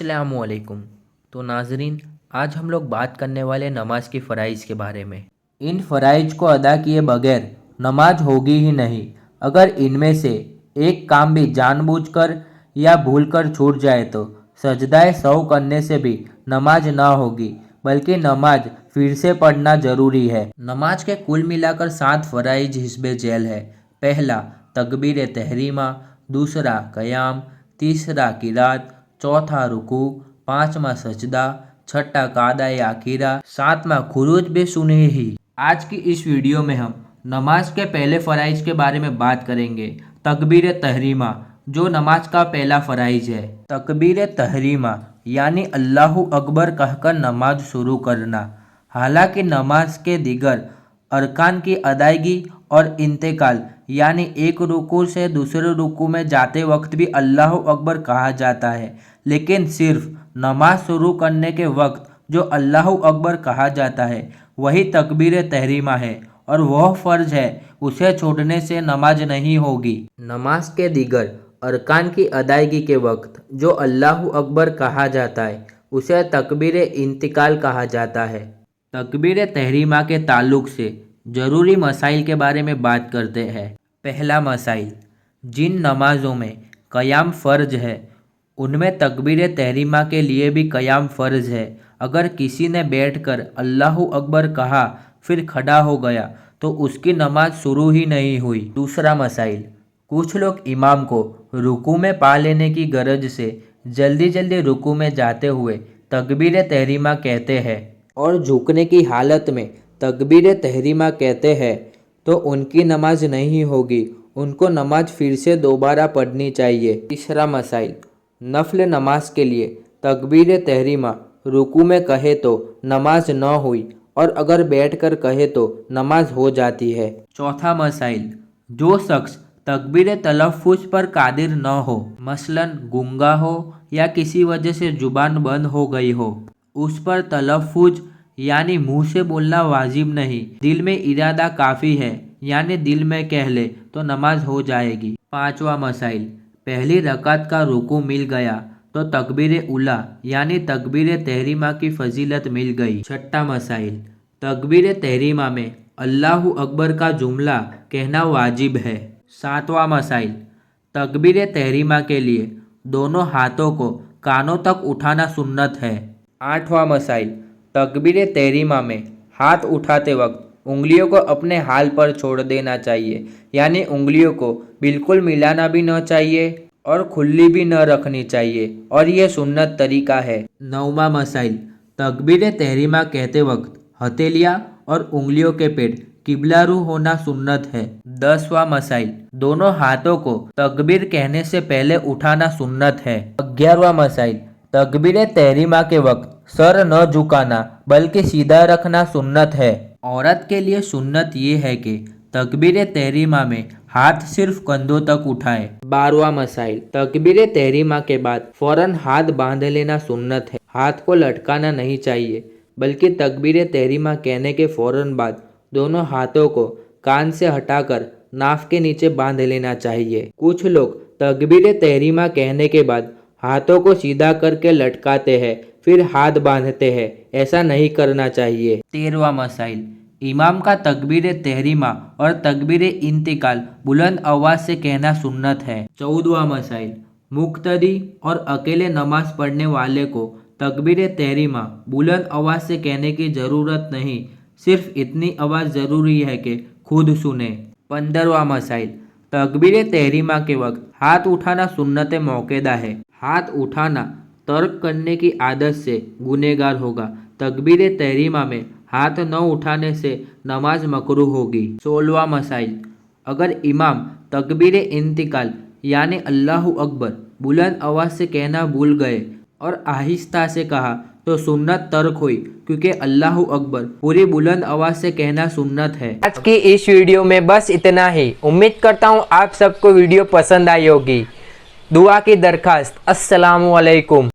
अस्सलामुअलैकुम। तो नाजरीन, आज हम लोग बात करने वाले नमाज की फ़राइज़ के बारे में। इन फ़राइज़ को अदा किए बगैर नमाज होगी ही नहीं। अगर इनमें से एक काम भी जानबूझकर या भूलकर छूट जाए तो सजदाए सौ करने से भी नमाज ना होगी, बल्कि नमाज फिर से पढ़ना ज़रूरी है। नमाज के कुल मिलाकर 7 फ़राइज़ हिस्बे झेल है। पहला तकबीर तहरीमा, दूसरा क़याम, तीसरा क़िरात, चौथा रुकू, पाँचवा सजदा, छठा कादाए आखिरा, सातवां खुरूज बे सुने ही। आज की इस वीडियो में हम नमाज के पहले फ़राइज़ के बारे में बात करेंगे। तकबीर तहरीमा, जो नमाज का पहला फ़राइज़ है। तकबीर तहरीमा यानी अल्लाहु अकबर कहकर नमाज शुरू करना। हालांकि नमाज के दिगर अरकान की अदायगी और इंतकाल यानी एक रुकू से दूसरे रुकू में जाते वक्त भी अल्लाहु अकबर कहा जाता है, लेकिन सिर्फ नमाज शुरू करने के वक्त जो अल्लाहु अकबर कहा जाता है वही तकबीर तहरीमा है और वह फ़र्ज है, उसे छोड़ने से नमाज नहीं होगी। नमाज के दिगर अरकान की अदायगी के वक्त जो अल्लाहु अकबर कहा जाता है उसे तकबीर इंतकाल कहा जाता है। तकबीर तहरीमा के ताल्लुक़ से ज़रूरी मसाइल के बारे में बात करते हैं। पहला मसाइल, जिन नमाज़ों में क़याम फ़र्ज है उनमें तकबीर तहरीमा के लिए भी क़याम फ़र्ज है। अगर किसी ने बैठकर अल्लाहु अकबर कहा फिर खड़ा हो गया तो उसकी नमाज शुरू ही नहीं हुई। दूसरा मसाइल, कुछ लोग इमाम को रुकू में पा लेने की गरज से जल्दी जल्दी रुकू में जाते हुए तकबीर तहरीमा कहते हैं और झुकने की हालत में तकबीर तहरीमा कहते हैं तो उनकी नमाज नहीं होगी, उनको नमाज फिर से दोबारा पढ़नी चाहिए। तीसरा मसाइल, नफल नमाज के लिए तकबीर तहरीमा रुकू में कहे तो नमाज न हुई और अगर बैठकर कहे तो नमाज हो जाती है। चौथा मसाइल, जो शख्स तकबीर तलफ़्फ़ुज़ पर कादिर न हो, मसलन गूंगा हो या किसी वजह से ज़ुबान बंद हो गई हो, उस पर तलफ़्फ़ुज़ यानी मुंह से बोलना वाजिब नहीं, दिल में इरादा काफ़ी है यानी दिल में कह ले तो नमाज हो जाएगी। पाँचवा मसाइल, पहली रकात का रुकू मिल गया तो तकबीर उला यानी तकबीर तहरीमा की फजीलत मिल गई। छठा मसाइल, तकबीर तहरीमा में अल्लाहु अकबर का जुमला कहना वाजिब है। सातवां मसाइल, तकबीर तहरीमा के लिए दोनों हाथों को कानों तक उठाना सुन्नत है। आठवां मसाइल, तकबीर तहरीमा में हाथ उठाते वक्त उंगलियों को अपने हाल पर छोड़ देना चाहिए, यानी उंगलियों को बिल्कुल मिलाना भी न चाहिए और खुली भी न रखनी चाहिए और यह सुन्नत तरीका है। नौवां मसाइल, तकबीर तहरीमा कहते वक्त हथेलियाँ और उंगलियों के पेट किबलारू होना सुन्नत है। 10वां मसाइल, दोनों हाथों को तकबीर कहने से पहले उठाना सुन्नत है। 11वां मसाइल, तकबीर तहरीमा के वक्त सर न झुकाना बल्कि सीधा रखना सुन्नत है। औरत के लिए सुन्नत ये है कि तकबीर तहरीमा में हाथ सिर्फ कंधों तक उठाएं। 12वां मसाइल, तकबीर तहरीमा के बाद फौरन हाथ बांध लेना सुन्नत है। हाथ को लटकाना नहीं चाहिए, बल्कि तकबीर तहरीमा कहने के फौरन बाद दोनों हाथों को कान से हटाकर नाफ के नीचे बांध लेना चाहिए। कुछ लोग तकबीर तहरीमा कहने के बाद हाथों को सीधा करके लटकाते हैं फिर हाथ बांधते हैं, ऐसा नहीं करना चाहिए। 13वां मसाइल, इमाम का तकबीर तहरीमा और तकबीर इंतकाल बुलंद आवाज़ से कहना सुन्नत है। 14वां मसाइल, मुक्तदी और अकेले नमाज पढ़ने वाले को तकबीर तहरीमा बुलंद आवाज़ से कहने की ज़रूरत नहीं, सिर्फ इतनी आवाज़ ज़रूरी है कि खुद सुने। 15वां मसाइल, तकबीर तहरीमा के वक्त हाथ उठाना सुन्नत मौक़ूदा है। हाथ उठाना तर्क करने की आदत से गुनहगार होगा। तकबीर तहरीमा में हाथ न उठाने से नमाज मकरूह होगी। 16वां मसाइल, अगर इमाम तकबीर इंतकाल यानी अल्लाहु अकबर बुलंद आवाज़ से कहना भूल गए और आहिस्ता से कहा तो सुन्नत तर्क हुई, क्योंकि अल्लाहु अकबर पूरी बुलंद आवाज़ से कहना सुन्नत है। आज की इस वीडियो में बस इतना ही। उम्मीद करता हूँ आप सबको वीडियो पसंद आई होगी। दुआ की दरखास्त, अस्सलामु अलैकुम।